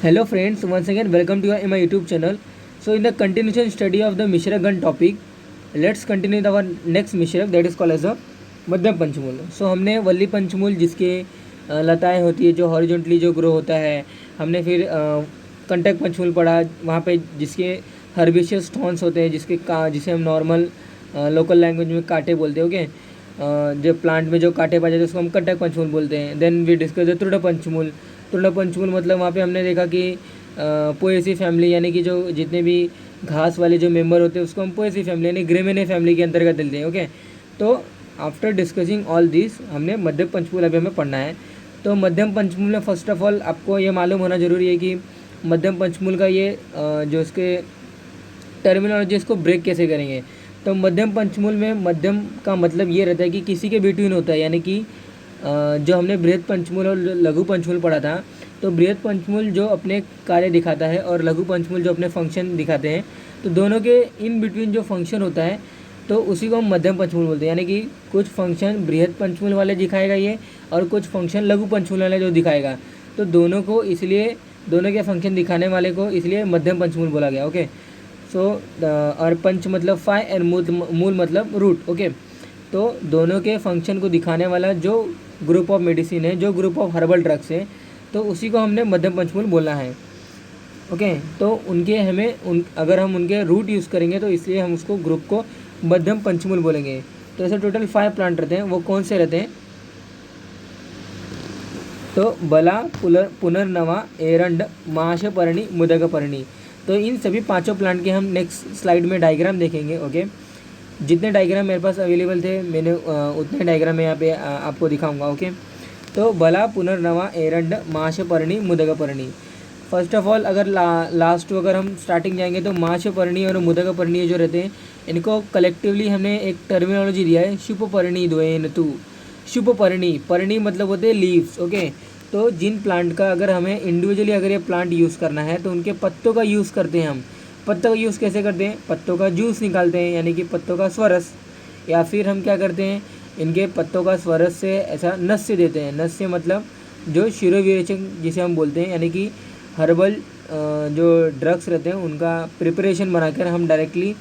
Hello friends, once again welcome to my YouTube channel. So in the continuation study of the Mishra Gun topic, let's continue with our next Mishra that is called as a मध्यम पंचमूल. So हमने वल्ली पंचमूल जिसके लताएं होती है जो horizontally जो grow होता है, हमने फिर कंटक पंचमूल पढ़ा वहाँ पे जिसके हर्बिशियस थॉर्न्स होते हैं जिसे हम नॉर्मल लोकल लैंग्वेज में कांटे बोलते हैं. ओके, जो प्लांट में जो कांटे पाए जाते हैं उसको हम कंटक पंचमूल बोलते हैं. देन वी डिस्कस द तृण पंचमूल. तृण पंचमूल मतलब वहाँ पे हमने देखा कि पोएसी फैमिली यानी कि जो जितने भी घास वाले जो मेंबर होते हैं उसको हम पोएसी फैमिली यानी ग्रेमेने फैमिली के अंतर्गत लेते हैं. ओके, तो आफ्टर डिस्कसिंग ऑल दिस हमने मध्यम पंचमूल अभी हमें पढ़ना है. तो मध्यम पंचमूल में फर्स्ट ऑफ ऑल आपको ये मालूम होना ज़रूरी है कि मध्यम पंचमूल का ये जो इसके टर्मिनोलॉजी इसको ब्रेक कैसे करेंगे. तो मध्यम पंचमूल में मध्यम का मतलब ये रहता है कि किसी के बिटवीन होता है, यानी कि जो हमने बृहद पंचमूल और लघु पंचमूल पढ़ा था, तो बृहद पंचमूल जो अपने कार्य दिखाता है और लघु पंचमूल जो अपने फंक्शन दिखाते हैं, तो दोनों के इन बिटवीन जो फंक्शन होता है तो उसी को हम मध्यम पंचमूल बोलते हैं. यानी कि कुछ फंक्शन बृहद पंचमूल वाले दिखाएगा ये और कुछ फंक्शन लघु पंचमूल वाले जो दिखाएगा, तो दोनों को इसलिए दोनों के फंक्शन दिखाने वाले को इसलिए मध्यम पंचमूल बोला गया. ओके, सो और पंच मतलब फाइव एंड मूल मतलब रूट. ओके, तो दोनों के फंक्शन को दिखाने वाला जो ग्रुप ऑफ मेडिसिन है, जो ग्रुप ऑफ हर्बल ड्रग्स है, तो उसी को हमने मध्यम पंचमूल बोलना है. ओके, तो उनके अगर हम उनके रूट यूज़ करेंगे तो इसलिए हम उसको ग्रुप को मध्यम पंचमूल बोलेंगे. तो ऐसे टोटल 5 प्लांट रहते हैं. वो कौन से रहते हैं? तो बला, पुनर्नवा, एरंड, महाशपर्णी, मुदगपर्णी. तो इन सभी पांचों प्लांट के हम नेक्स्ट स्लाइड में डायग्राम देखेंगे. ओके, जितने डायग्राम मेरे पास अवेलेबल थे मैंने उतने डायग्राम मैं यहाँ पे आपको दिखाऊंगा. ओके, तो बला, पुनर्नवा, एरंड, महाशपर्णी, मुदगपर्णी. फर्स्ट ऑफ ऑल अगर लास्ट अगर हम स्टार्टिंग जाएंगे तो महाशपर्णी और मुदगपर्णी जो रहते हैं इनको कलेक्टिवली हमने एक टर्मिनोलॉजी दिया है, शुभपर्णी द्वयन तु. शुभपर्णी, पर्णी मतलब होते हैं लीव्स. ओके, तो जिन प्लांट का अगर हमें इंडिविजुअली अगर ये प्लांट यूज़ करना है तो उनके पत्तों का यूज़ करते हैं हम. पत्तों का यूज़ कैसे करते हैं? पत्तों का जूस निकालते हैं यानी कि पत्तों का स्वरस, या फिर हम क्या करते हैं इनके पत्तों का स्वरस से ऐसा नस्य देते हैं. नस्य मतलब जो शिरोविरेचन जिसे हम बोलते हैं, यानी कि हर्बल जो ड्रग्स रहते हैं उनका प्रिपरेशन बनाकर हम डायरेक्टली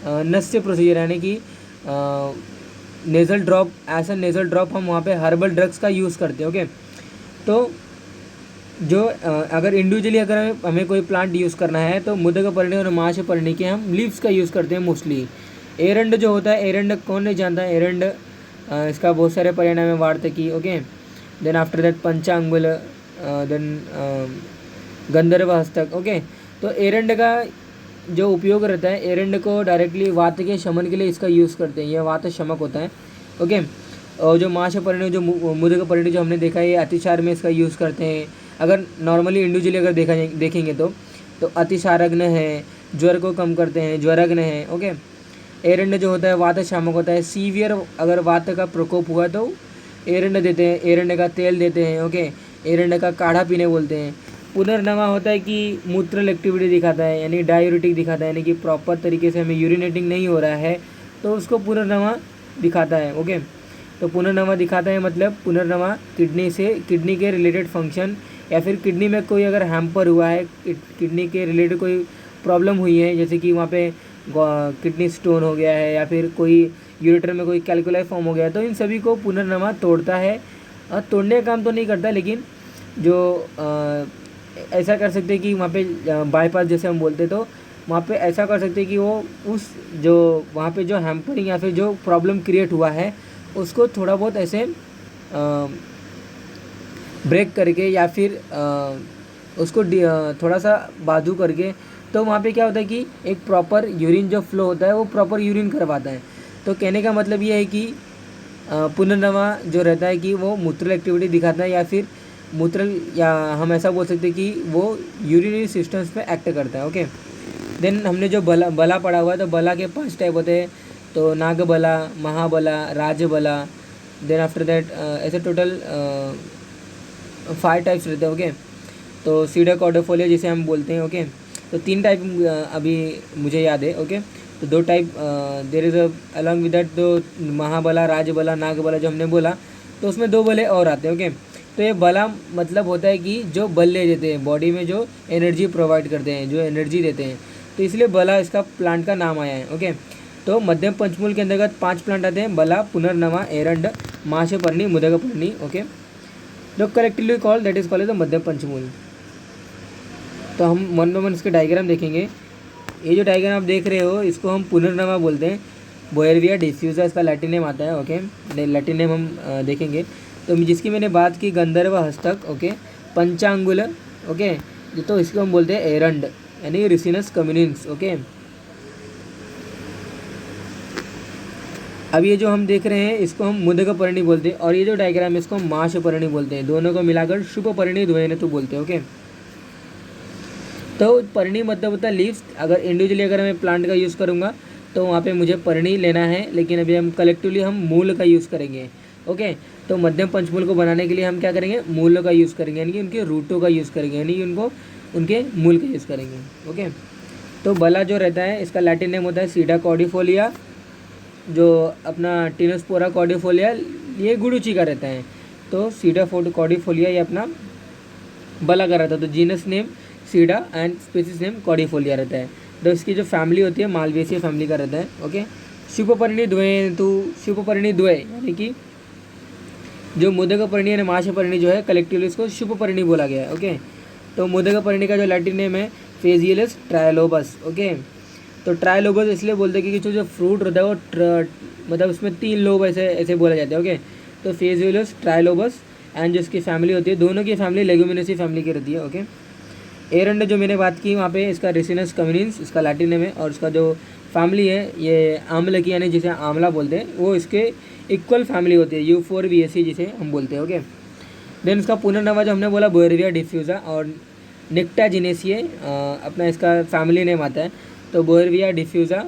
नस्य प्रोसीजर यानी कि नेज़ल ड्रॉप, ऐसा नेज़ल ड्रॉप हम वहाँ पे हर्बल ड्रग्स का यूज़ करते हैं. ओके, तो जो अगर इंडिविजुअली अगर हमें कोई प्लांट यूज़ करना है तो मुदगपर्णी और महाशपर्णी के हम लीव्स का यूज़ करते हैं मोस्टली. एरंड जो होता है, एरंड कौन नहीं जानता है? एरंड इसका बहुत सारे परिणाम है वार्तकी. ओके, देन आफ्टर दैट पंचांगुल, देन गंधर्व हस्तक. ओके, तो एरंड का जो उपयोग रहता है, एरंड को डायरेक्टली वात के शमन के लिए इसका यूज़ करते हैं, यह वात शमक होता है. ओके, और जो महाशपर्णी जो मुदगपर्णी जो हमने देखा है ये अतिसार में इसका यूज़ करते हैं. अगर नॉर्मली इंडिविजुअली अगर देखेंगे तो अतिसारग्न है, ज्वर को कम करते हैं, ज्वरग्न है. ओके, एरंड जो होता है वात शामक होता है. सीवियर अगर वात का प्रकोप हुआ तो एरंड देते हैं, एरंड का तेल देते हैं. ओके, एरंड का काढ़ा पीने बोलते हैं. पुनर्नवा होता है कि मूत्रल एक्टिविटी दिखाता है यानी डायूरेटिक दिखाता है, यानी कि प्रॉपर तरीके से हमें यूरिनेटिंग नहीं हो रहा है तो उसको पुनर्नवा दिखाता है. ओके, तो पुनर्नवा दिखाता है मतलब पुनर्नवा किडनी के रिलेटेड फंक्शन, या फिर किडनी में कोई अगर हैम्पर हुआ है, किडनी के रिलेटेड कोई प्रॉब्लम हुई है, जैसे कि वहाँ पे किडनी स्टोन हो गया है या फिर कोई यूरेटर में कोई कैल्कुलाई फॉर्म हो गया है, तो इन सभी को पुनर्नवा तोड़ता है. तोड़ने का काम तो नहीं करता, लेकिन जो ऐसा कर सकते हैं कि वहाँ पे बाईपास जैसे हम बोलते तो वहाँ पे ऐसा कर सकते हैं कि वो उस जो वहाँ पे जो हैम्परिंग या फिर जो प्रॉब्लम क्रिएट हुआ है उसको थोड़ा बहुत ऐसे ब्रेक करके या फिर उसको थोड़ा सा बाजू करके, तो वहाँ पे क्या होता है कि एक प्रॉपर यूरिन जो फ्लो होता है वो प्रॉपर यूरिन करवाता है. तो कहने का मतलब ये है कि पुनर्नवा जो रहता है कि वो मूत्रल एक्टिविटी दिखाता है, या फिर मूत्रल, या हम ऐसा बोल सकते हैं कि वो यूरिनरी सिस्टम्स पे एक्ट करता है. ओके, देन हमने जो बला पढ़ा हुआ है तो बला के 5 टाइप होते हैं. तो नागबला, महाबला, राजबला, देन आफ्टर दैट ऐसे टोटल 5 टाइप्स रहते हैं. ओके, तो सीडा कॉर्डोफोलिया जिसे हम बोलते हैं. ओके, तो 3 टाइप अभी मुझे याद है. ओके, तो 2 type there is along with that, दो महाबला, राजबला, नागबला जो हमने बोला, तो उसमें 2 बले और आते हैं. ओके, तो ये बला मतलब होता है कि जो बल ले देते हैं, बॉडी में जो एनर्जी प्रोवाइड करते हैं, जो एनर्जी देते हैं, तो इसलिए बला इसका प्लांट का नाम आया है। ओके, तो मध्यम पंचमूल के अंतर्गत 5 प्लांट आते हैं, बला, पुनर्नवा, एरंड, महाशयपर्णी, मुदगपर्णी। ओके, जो collectively called that is called the मध्यम पंचमूल। तो हम वन बाय वन इसके डायग्राम देखेंगे। ये जो डायग्राम आप देख रहे हो इसको हम पुनर्नवा बोलते हैं, बोएरविया डिफ्यूजा इसका लैटिन नेम आता है। ओके, लैटिन नेम हम देखेंगे। तो जिसकी मैंने बात की गंधर्व हस्तक, ओके, पंचांगुल, ओके, तो इसको हम बोलते हैं एरंड यानी रिसिनस कम्युनिन्स। ओके, अब ये जो हम देख रहे हैं इसको हम मुदगपर्णी बोलते हैं, और ये जो डायग्राम है इसको हम महाशयपर्णी बोलते हैं। दोनों को मिलाकर शुभपर्णी द्वयनेतु बोलते हैं। ओके, तो पर्णी मतलब होता है लीव्स। अगर इंडिविजुअली अगर मैं प्लांट का यूज़ करूँगा तो वहाँ पे मुझे पर्णी लेना है, लेकिन अभी हम कलेक्टिवली हम मूल का यूज़ करेंगे। ओके, तो मध्यम पंचमूल को बनाने के लिए हम क्या करेंगे, मूल का यूज़ करेंगे, यानी कि उनके रूटों का यूज़ करेंगे, यानी कि उनको उनके मूल का यूज़ करेंगे। ओके, तो बला जो रहता है इसका लैटिन नेम होता है सीडा कॉर्डिफोलिया, जो अपना टिनोस्पोरा कॉर्डिफोलिया ये गुडुची का रहता है। तो सीडा कॉर्डिफोलिया ये अपना बला का रहता है। तो genus name SIDA and species name cordifolia रहता है। तो इसकी जो फैमिली होती है मालवेसिया फैमिली का रहता है। ओके, शुभपर्णी द्वय, तो शुभपर्णी द्वय यानी कि जो मुदगपर्णी और महाशयपर्णी जो है कलेक्टिवली इसको शुभपर्णी बोला गया है। ओके, तो मुदगपर्णी का जो लैटिन नेम है फेजियलस ट्रायलोबस। ओके, तो ट्रायलोबस इसलिए बोलते हैं कि जो फ्रूट होता है वो मतलब उसमें 3 लोब ऐसे बोला जाता है। ओके, तो फेजियलस ट्रायलोबस एंड जो इसकी फैमिली होती है, दोनों की फैमिली लेगुमिनेसी फैमिली की रहती है। ओके, एरंड जो मैंने बात की वहाँ पे इसका रिसिनस कम्युनिन्स इसका लैटिन नेम है, और इसका जो फैमिली है ये आम्ल की यानी जिसे आंवला बोलते हैं, वो इसके इक्वल फैमिली होती है, यूफोरबिएसी जिसे हम बोलते हैं। ओके, देन इसका पुनर्नवा जो हमने बोला बोएरविया डिफ्यूजा और निक्टाजिनेसिए अपना इसका फैमिली नेम आता है। तो बोएरविया डिफ्यूजा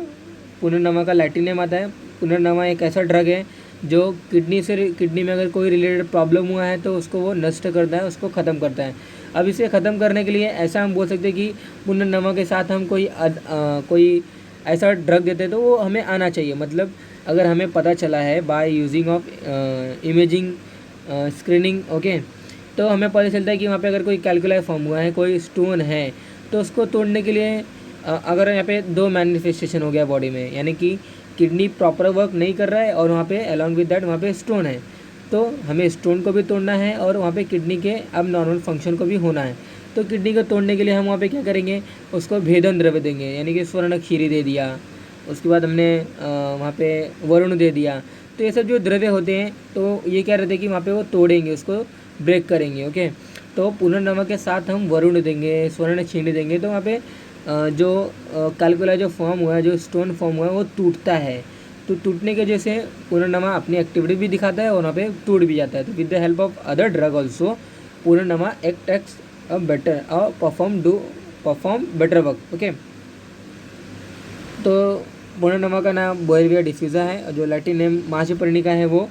पुनर्नवा का लैटिन नेम आता है। पुनर्नवा एक ऐसा ड्रग है जो किडनी में अगर कोई रिलेटेड प्रॉब्लम हुआ है तो उसको वो नष्ट करता है, उसको ख़त्म करता है। अब इसे ख़त्म करने के लिए ऐसा हम बोल सकते हैं कि पुनर्नवा के साथ हम कोई ऐसा ड्रग देते हैं तो वो हमें आना चाहिए। मतलब अगर हमें पता चला है by using of imaging screening, okay, तो हमें पता चलता है कि वहाँ पे अगर कोई कैलकुलाई फॉर्म हुआ है, कोई स्टोन है, तो उसको तोड़ने के लिए अगर यहाँ पे 2 मैनिफेस्टेशन हो गया बॉडी में, यानी कि किडनी प्रॉपर वर्क नहीं कर रहा है और वहाँ पे अलॉन्ग विद दैट वहाँ पे स्टोन है, तो हमें स्टोन को भी तोड़ना है और वहाँ पे किडनी के अब नॉर्मल फंक्शन को भी होना है। तो किडनी को तोड़ने के लिए हम वहाँ पे क्या करेंगे, उसको भेदन द्रव्य देंगे, यानी कि स्वर्ण क्षीरी दे दिया, उसके बाद हमने वहाँ पे वरुण दे दिया। तो ये सब जो द्रव्य होते हैं तो ये क्या रहते हैं कि वहाँ पे वो तोड़ेंगे, उसको ब्रेक करेंगे। ओके, तो पुनर्नवा के साथ हम वरुण देंगे, स्वर्ण क्षीरी देंगे, तो वहाँ पे जो कैलकुला जो फॉर्म हुआ है, जो स्टोन फॉर्म हुआ है वो टूटता है। तो टूटने के वजह से पुनर्नवा अपनी एक्टिविटी भी दिखाता है और वहाँ पे टूट भी जाता है। तो with the help of other drug also punarnava acts a better perform better work. Okay, तो पुनर्नवा का नाम बोएरविया डिफ्यूजा है और जो लैटिन नेम महाशयपर्णी का है वो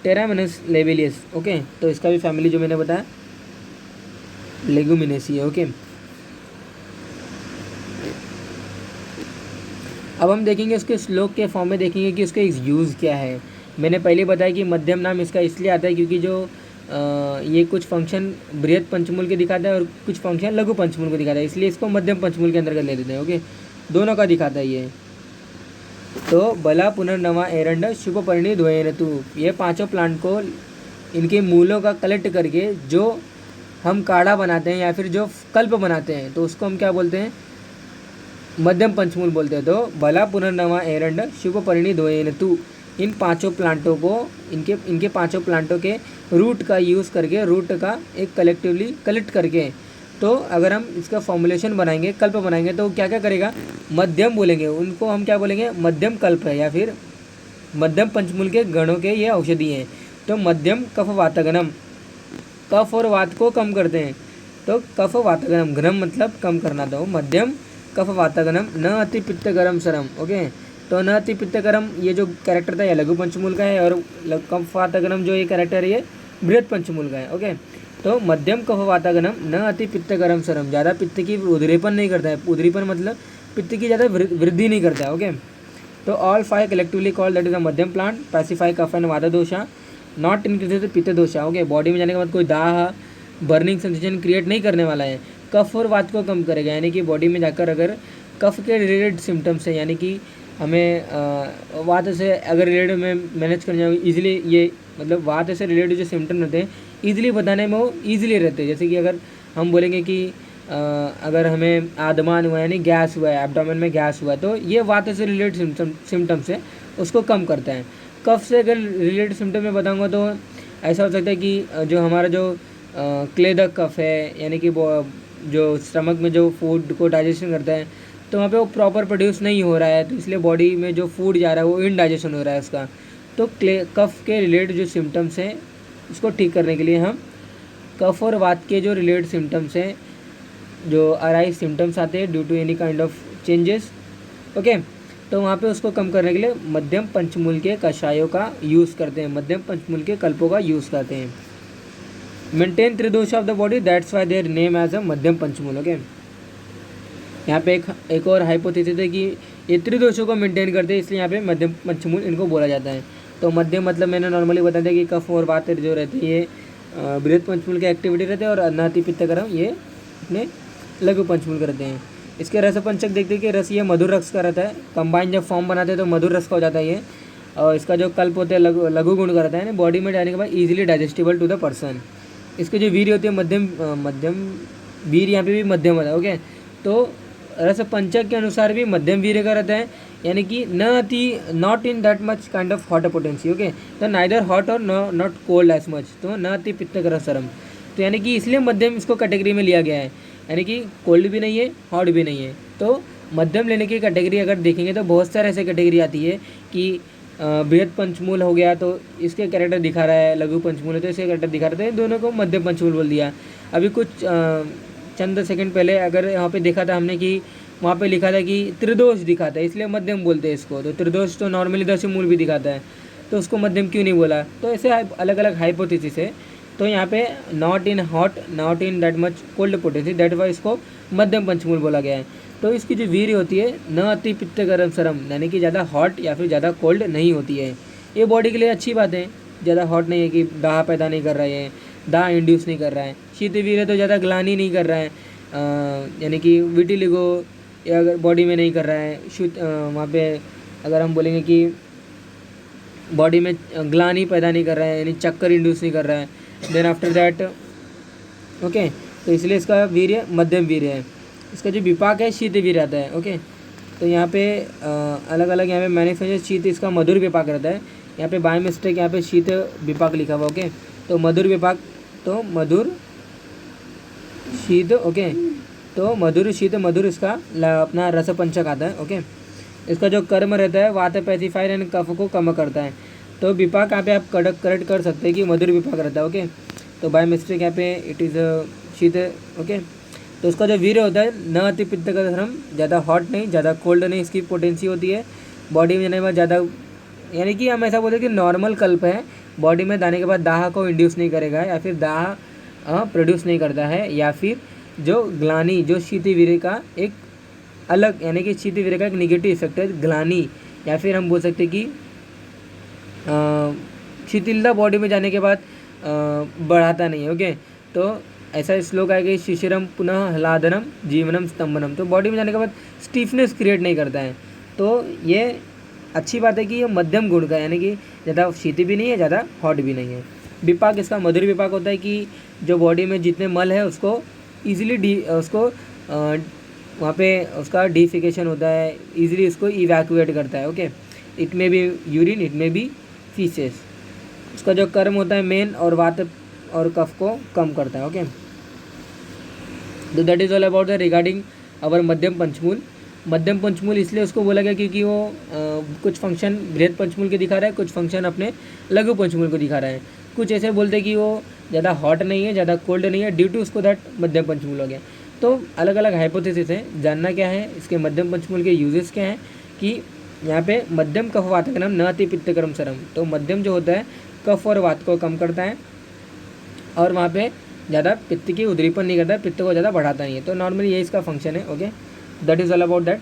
टेरामिनस लेविलियस। ओके, तो इसका भी फैमिली जो मैंने बताया लेगुमिनेसी है। ओके, अब हम देखेंगे उसके श्लोक के फॉर्म में देखेंगे कि उसका यूज़ क्या है। मैंने पहले बताया कि मध्यम नाम इसका इसलिए आता है क्योंकि जो ये कुछ फंक्शन बृहद पंचमूल के दिखाता है और कुछ फंक्शन लघु पंचमूल को दिखाता है, इसलिए इसको मध्यम पंचमूल के अंतर्गत ले लेते हैं। ओके, दोनों का दिखाता है ये। तो बला, पुनर्नवा, एरंड, शुभपर्णी, द्वयनेतु, ये 5 प्लांट को इनके मूलों का कलेक्ट करके जो हम काढ़ा बनाते हैं या फिर जो कल्प बनाते हैं तो उसको हम क्या बोलते हैं, मध्यम पंचमूल बोलते हैं। तो बला, पुनर्नवा, एरंड, शुभपर्णी, द्वयनेतु, इन 5 प्लांटों को इनके 5 प्लांटों के रूट का यूज़ करके, रूट का एक कलेक्टिवली कलेक्ट करके, तो अगर हम इसका फॉर्मुलेशन बनाएंगे, कल्प बनाएंगे, तो क्या क्या करेगा, मध्यम बोलेंगे, उनको हम क्या बोलेंगे, मध्यम कल्प है या फिर मध्यम पंचमूल के गणों के ये औषधि हैं। तो मध्यम कफ वातगनम, कफ और वात को कम करते हैं, तो कफ वातगनम, घनम मतलब कम करना, तो मध्यम कफ वातगनम, न अति पित्तगरम सरम। ओके, तो न अति पित्तगरम ये जो कैरेक्टर था ये लघु पंचमूल का है और कफ वातगनम जो ये कैरेक्टर है ये बृहद पंचमूल का है। ओके, तो मध्यम कफ वातागनम, न अति पित्तगरम सरम, ज़्यादा पित्त की उदरीपन नहीं करता है, उदरीपन मतलब पित्त की ज़्यादा वृद्धि नहीं करता है। ओके, तो all 5 collectively called that is a मध्यम प्लांट, पैसिफाई कफ एंड वाता दोषा, नॉट इंक्रीज पित्त दोषा, ओके, बॉडी में जाने के बाद कोई दाह बर्निंग सेंसेशन क्रिएट नहीं करने वाला है। कफ और वात को कम करेगा, यानी कि बॉडी में जाकर अगर कफ के रिलेटेड सिम्टम्स है, यानी कि हमें वात से अगर रिलेटेड में मैनेज करना ईजिली, ये मतलब वात से रिलेटेड जो सिम्टम रहते हैं ईजिली बताने में वो ईजिली रहते हैं। जैसे कि अगर हम बोलेंगे कि अगर हमें आदमान हुआ यानी गैस हुआ है, एब्डोमेन में गैस हुआ, तो ये वात से रिलेटेड सिम्टम्स है, उसको कम करता है। कफ से अगर रिलेटेड सिम्टम में बताऊँगा तो ऐसा हो सकता है कि जो हमारा जो क्लेदक कफ है, यानी कि जो स्टमक में जो फूड को डाइजेशन करता है, तो वहाँ पे वो प्रॉपर प्रोड्यूस नहीं हो रहा है, तो इसलिए बॉडी में जो फूड जा रहा है वो इनडाइजेशन हो रहा है उसका। तो कफ के रिलेटेड जो सिम्टम्स हैं उसको ठीक करने के लिए हम कफ और वात के जो रिलेटेड सिम्टम्स हैं, जो अराइज सिम्टम्स आते हैं due to any kind of changes, okay, तो वहाँ पे उसको कम करने के लिए मध्यम पंचमूल के कषायों का यूज़ करते हैं, मध्यम पंचमूल के कल्पों का यूज़ करते हैं। Maintain tridosha of the body, that's why their name as a madhyam panchamool, okay. यहाँ पे एक और हाइपोथेसिस है कि ये त्रिदोषों को मेंटेन करते हैं, इसलिए यहाँ पे मध्यम पंचमूल इनको बोला जाता है। तो मध्यम मतलब मैंने नॉर्मली बता दिया कि कफ और वात जो रहते हैं ये बृहद पंचमूल के एक्टिविटी रहते हैं, और अन्नाति पित्तकरम ये अपने लघु पंचमूल के रहते हैं। इसके रस पंचक देखते हैं कि रस ये मधुर रस का रहता है, कंबाइन जब फॉर्म बनाते हैं तो मधुर रस का हो जाता है ये, और इसका जो कल्प होता है लघु गुण का रहता है, बॉडी में जाने के बाद easily digestible to the person. इसके जो वीर्य होती है मध्यम वीर, यहाँ पे भी मध्यम होता है, ओके। तो रस पंचक के अनुसार भी मध्यम वीर्य का रहता है, यानी कि not in that much kind of hot potency, okay, तो नाइदर हॉट और नॉट कोल्ड एज मच, तो न अति पित्तकरम, तो यानी कि इसलिए मध्यम इसको कैटेगरी में लिया गया है, यानी कि कोल्ड भी नहीं है हॉट भी नहीं है। तो मध्यम लेने की कैटेगरी अगर देखेंगे तो बहुत सारे ऐसे कैटेगरी आती है कि बृहद पंचमूल हो गया तो इसके कैरेक्टर दिखा रहा है, लघु पंचमूल है तो इसके कैरेक्टर दिखा रहे थे, दोनों को मध्यम पंचमूल बोल दिया। अभी कुछ चंद सेकंड पहले अगर यहाँ पे देखा था हमने कि वहाँ पे लिखा था कि त्रिदोष दिखाता है इसलिए मध्यम बोलते हैं इसको, तो त्रिदोष तो नॉर्मली दशमूल भी दिखाता है, तो उसको मध्यम क्यों नहीं बोला। तो ऐसे अलग अलग हाइपोथेसिस है। तो यहाँ पे not in hot, not in that much cold potency, that why इसको मध्यम पंचमूल बोला गया है। तो इसकी जो वीर्य होती है न अति पित्तकरम सरम, यानी कि ज़्यादा हॉट या फिर ज़्यादा कोल्ड नहीं होती है। ये बॉडी के लिए अच्छी बात है, ज़्यादा हॉट नहीं है कि दाह पैदा नहीं कर रहा है, दाह इंड्यूस नहीं कर रहा है। शीत वीर्य तो ज़्यादा ग्लानी नहीं कर रहा है, यानी कि विटिलिगो या अगर बॉडी में नहीं कर रहा है। वहाँ पे अगर हम बोलेंगे कि बॉडी में ग्लानी पैदा नहीं कर रहा है, यानी चक्कर इंड्यूस नहीं कर रहा है, देन आफ्टर दैट, ओके, तो इसलिए इसका वीर्य मध्यम वीर्य है। इसका जो विपाक है शीत वीर्य आता है, ओके। तो यहाँ पे अलग अलग यहाँ पे मैनिफेस्ट शीत इसका मधुर विपाक रहता है। यहाँ पे बाय मिस्टेक यहाँ पे शीत विपाक लिखा हुआ, ओके। तो मधुर विपाक, तो मधुर शीत, ओके, तो मधुर शीत मधुर इसका अपना रसपंचक आता है, ओके। इसका जो कर्म रहता है वात पैसिफायर एंड कफ को कम करता है। तो विपाक यहाँ पे आप करेक्ट कर सकते हैं कि मधुर विपाक रहता है, ओके। तो बाय मिस्टेक यहाँ पे इट इज़ शीत, ओके। तो उसका जो वीर्य होता है न अति पित्तकरम, ज़्यादा हॉट नहीं ज़्यादा कोल्ड नहीं, इसकी पोटेंसी होती है बॉडी में जाने के बाद ज़्यादा, यानी कि हम ऐसा बोलते हैं कि नॉर्मल कल्प है, बॉडी में जाने के बाद दाह को इंड्यूस नहीं करेगा या फिर दाह प्रोड्यूस नहीं करता है, या फिर जो ग्लानी जो शीत वीर्य का एक अलग, यानी कि शीत वीर्य का एक निगेटिव इफेक्ट है ग्लानी, या फिर हम बोल सकते हैं कि शिथिलता बॉडी में जाने के बाद बढ़ाता नहीं है, ओके। तो ऐसा श्लोक आएगा, शिशिरम पुनः ह्लादनम जीवनम स्तंभनम, तो बॉडी में जाने के बाद स्टिफनेस क्रिएट नहीं करता है। तो ये अच्छी बात है कि ये मध्यम गुण का, यानी कि ज़्यादा शीत भी नहीं है ज़्यादा हॉट भी नहीं है। विपाक इसका मधुर विपाक होता है कि जो बॉडी में जितने मल है उसको ईजिली उसको वहाँ पे उसका डिफिकेशन होता है, ईजिली उसको इवैक्यूएट करता है, ओके। इट में भी यूरिन, इट में भी फीसेस। उसका जो कर्म होता है मेन और वात और कफ को कम करता है, ओके। तो that is all about the regarding our madhyam panchamool. मध्यम पंचमूल इसलिए उसको बोला गया क्योंकि वो कुछ फंक्शन बृहद पंचमूल के दिखा रहा है, कुछ फंक्शन अपने लघु पंचमूल को दिखा रहा है। कुछ ऐसे बोलते हैं कि वो ज़्यादा हॉट नहीं है ज़्यादा कोल्ड नहीं है, ड्यू टू उसको दैट मध्यम पंचमूल हो गया। तो अलग अलग हाइपोथेसिस हैं, जानना क्या है इसके मध्यम पंचमूल के यूजेस क्या हैं, कि यहाँ पे मध्यम कफ वातकरम न अति पित्तकरम सरम, तो मध्यम जो होता है कफ और वात को कम करता है, और वहाँ पे ज़्यादा पित्त की उदरीपन नहीं करता है, पित्त को ज़्यादा बढ़ाता नहीं है। तो नॉर्मली ये इसका फंक्शन है, okay. That is all about that.